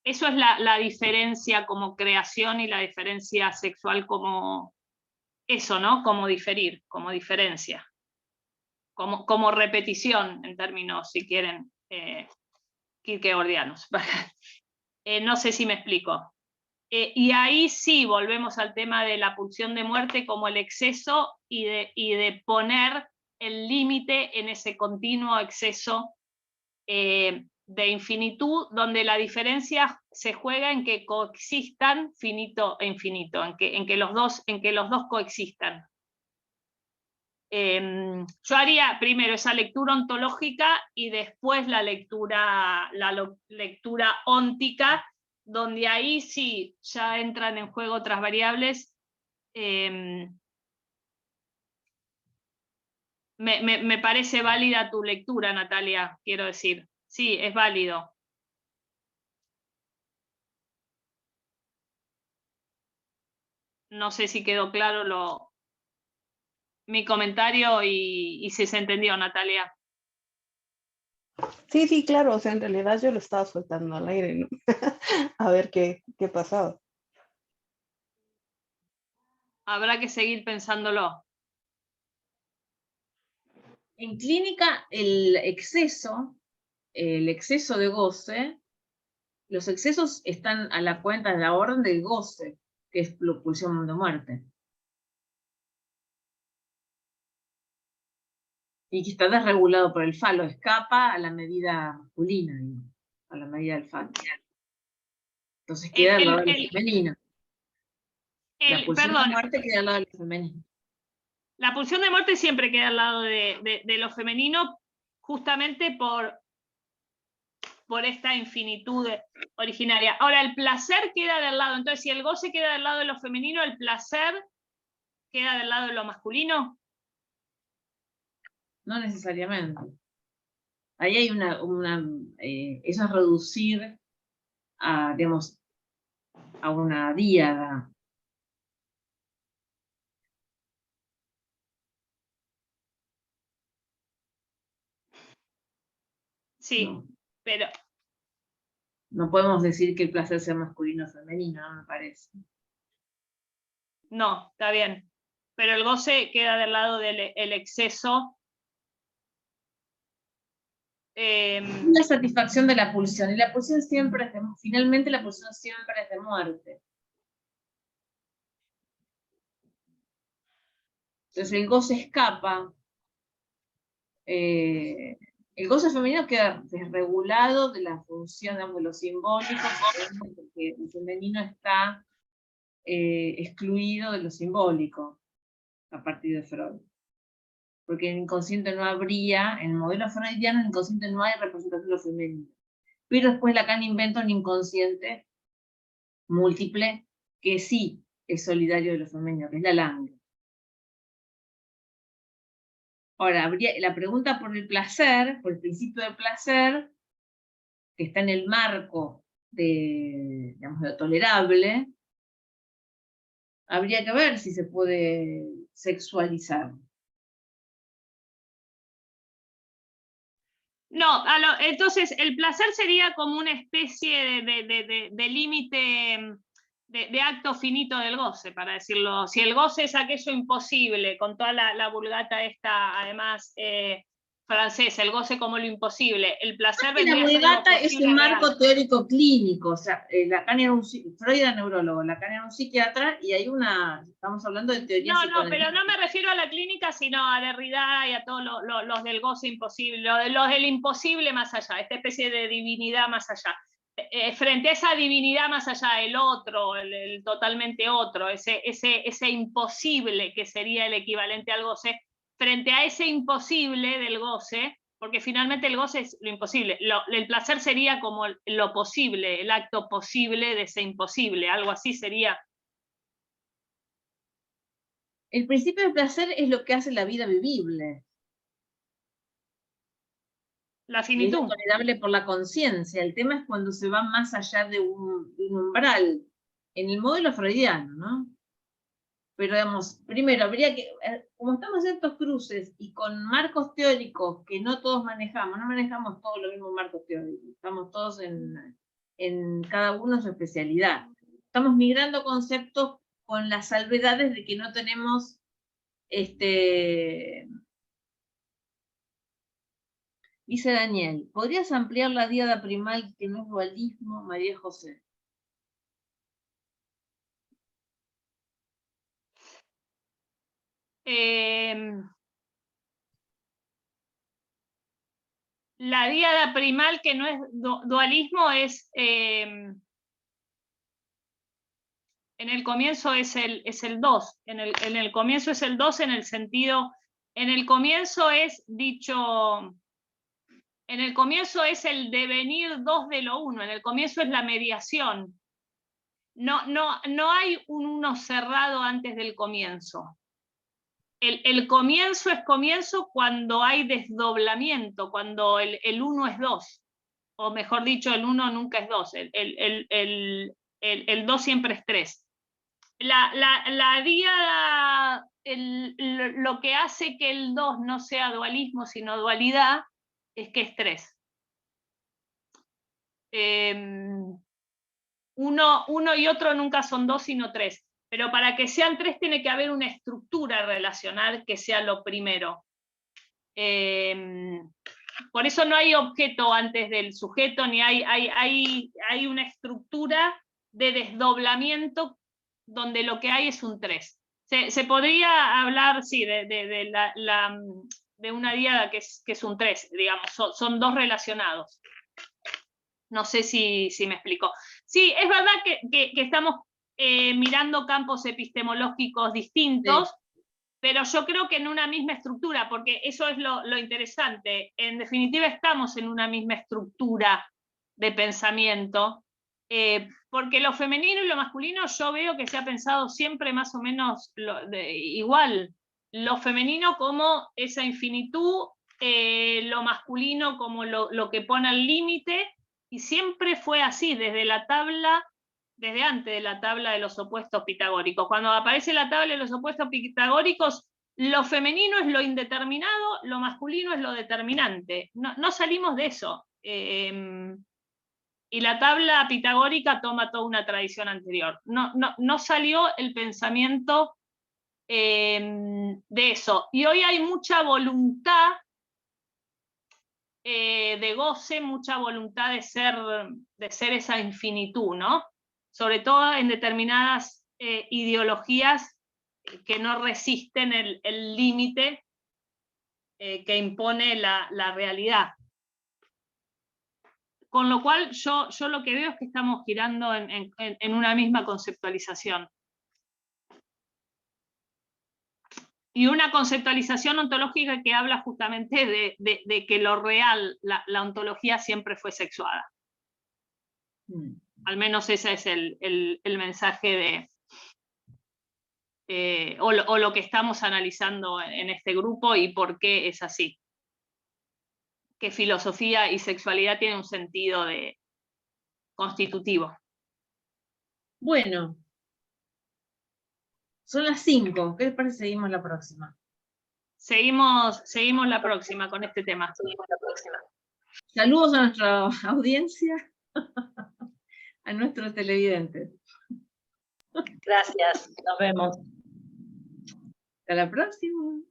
Eso es la diferencia como creación y la diferencia sexual como eso, ¿no? Como diferir, como diferencia. Como repetición, en términos, si quieren, kierkegaardianos. No sé si me explico. Y ahí sí volvemos al tema de la pulsión de muerte como el exceso y de poner el límite en ese continuo exceso de infinitud, donde la diferencia se juega en que coexistan finito e infinito, en que los dos coexistan. Yo haría primero esa lectura ontológica y después la lectura óntica, donde ahí sí ya entran en juego otras variables. Me parece válida tu lectura, Natalia, quiero decir. Sí, es válido. No sé si quedó claro mi comentario y si se entendió, Natalia. Sí, claro, o sea, en realidad yo lo estaba soltando al aire, ¿no? A ver qué pasaba. Habrá que seguir pensándolo. En clínica, el exceso de goce, los excesos están a la cuenta de la orden del goce, que es la pulsión de muerte. Y que está desregulado por el falo, escapa a la medida masculina, digamos, a la medida del falo. Entonces queda al lado de lo femenino. La pulsión de muerte queda al lado de lo femenino. La pulsión de muerte siempre queda al lado de lo femenino, justamente por esta infinitud originaria. Ahora, el placer queda del lado, entonces si el goce queda del lado de lo femenino, el placer queda del lado de lo masculino. No necesariamente. Ahí hay eso es reducir a, digamos, a una díada. Sí, No. pero... No podemos decir que el placer sea masculino o femenino, no me parece. No, está bien. Pero el goce queda del lado del exceso. La satisfacción de la pulsión. Y la pulsión siempre finalmente la pulsión siempre es de muerte. Entonces el goce escapa. El goce femenino queda desregulado de la función, digamos, de lo simbólico, porque el femenino está excluido de lo simbólico a partir de Freud. Porque en el inconsciente no habría, en el modelo freudiano, en el inconsciente no hay representación de lo femenino. Pero después Lacan inventa un inconsciente múltiple que sí es solidario de lo femenino, que es la Langue. Ahora, habría la pregunta por el placer, por el principio del placer, que está en el marco de, digamos, de lo tolerable, habría que ver si se puede sexualizar. No, entonces el placer sería como una especie de límite, de acto finito del goce, para decirlo. Si el goce es aquello imposible, con toda la vulgata esta, además, francesa, el goce como lo imposible, el placer vendría a ser lo vulgata es posible un real. marco teórico clínico, o sea, Lacan era Freud era neurólogo, Lacan era un psiquiatra, y hay estamos hablando de teoría No, pero no me refiero a la clínica, sino a Derrida y a todos los del goce imposible, los del imposible más allá, esta especie de divinidad más allá. Frente a esa divinidad más allá, el otro, el totalmente otro, ese imposible que sería el equivalente al goce, frente a ese imposible del goce, porque finalmente el goce es lo imposible, el placer sería como lo posible, el acto posible de ese imposible, algo así sería. El principio del placer es lo que hace la vida vivible. La Y es finitud. tolerable por la conciencia. El tema es cuando se va más allá de un umbral. En el modelo freudiano, ¿no? Pero, digamos, primero habría que, como estamos en estos cruces y con marcos teóricos que no todos manejamos, no manejamos todos los mismos marcos teóricos, estamos todos en cada uno su especialidad. Estamos migrando conceptos con las salvedades de que no tenemos dice Daniel, ¿podrías ampliar la díada primal que no es dualismo, María José? La díada primal que no es dualismo es, en el comienzo es el 2, en el comienzo es el 2 en el sentido, en el comienzo es dicho, en el comienzo es el devenir 2 de lo 1, en el comienzo es la mediación. No hay un 1 cerrado antes del comienzo. El comienzo es comienzo cuando hay desdoblamiento, cuando el 1 es 2, o mejor dicho, el 1 nunca es 2, el 2 siempre es 3. La díada, lo que hace que el 2 no sea dualismo, sino dualidad, es que es 3. Uno y otro nunca son 2, sino 3. Pero para que sean 3 tiene que haber una estructura relacional que sea lo primero. Por eso no hay objeto antes del sujeto, ni hay una estructura de desdoblamiento donde lo que hay es un 3. Se podría hablar, sí, de una díada que es un 3, digamos, son 2 relacionados. No sé si me explico. Sí, es verdad que estamos mirando campos epistemológicos distintos, sí, pero yo creo que en una misma estructura, porque eso es lo interesante. En definitiva, estamos en una misma estructura de pensamiento, porque lo femenino y lo masculino yo veo que se ha pensado siempre más o menos igual. Lo femenino como esa infinitud, lo masculino como lo que pone al límite, y siempre fue así, desde antes de la tabla de los opuestos pitagóricos. Cuando aparece la tabla de los opuestos pitagóricos, lo femenino es lo indeterminado, lo masculino es lo determinante. No salimos de eso. Y la tabla pitagórica toma toda una tradición anterior. No salió el pensamiento de eso. Y hoy hay mucha voluntad de goce, mucha voluntad de ser esa infinitud, ¿no? Sobre todo en determinadas ideologías que no resisten el límite que impone la realidad. Con lo cual yo lo que veo es que estamos girando en una misma conceptualización. Y una conceptualización ontológica que habla justamente de que lo real, la ontología siempre fue sexuada. Al menos ese es el mensaje o lo que estamos analizando en este grupo y por qué es así. Que filosofía y sexualidad tienen un sentido constitutivo. Bueno, son las 5. ¿Qué les parece? Seguimos la próxima. Seguimos la próxima con este tema. Saludos a nuestra audiencia, a nuestros televidentes. Gracias, nos vemos. Hasta la próxima.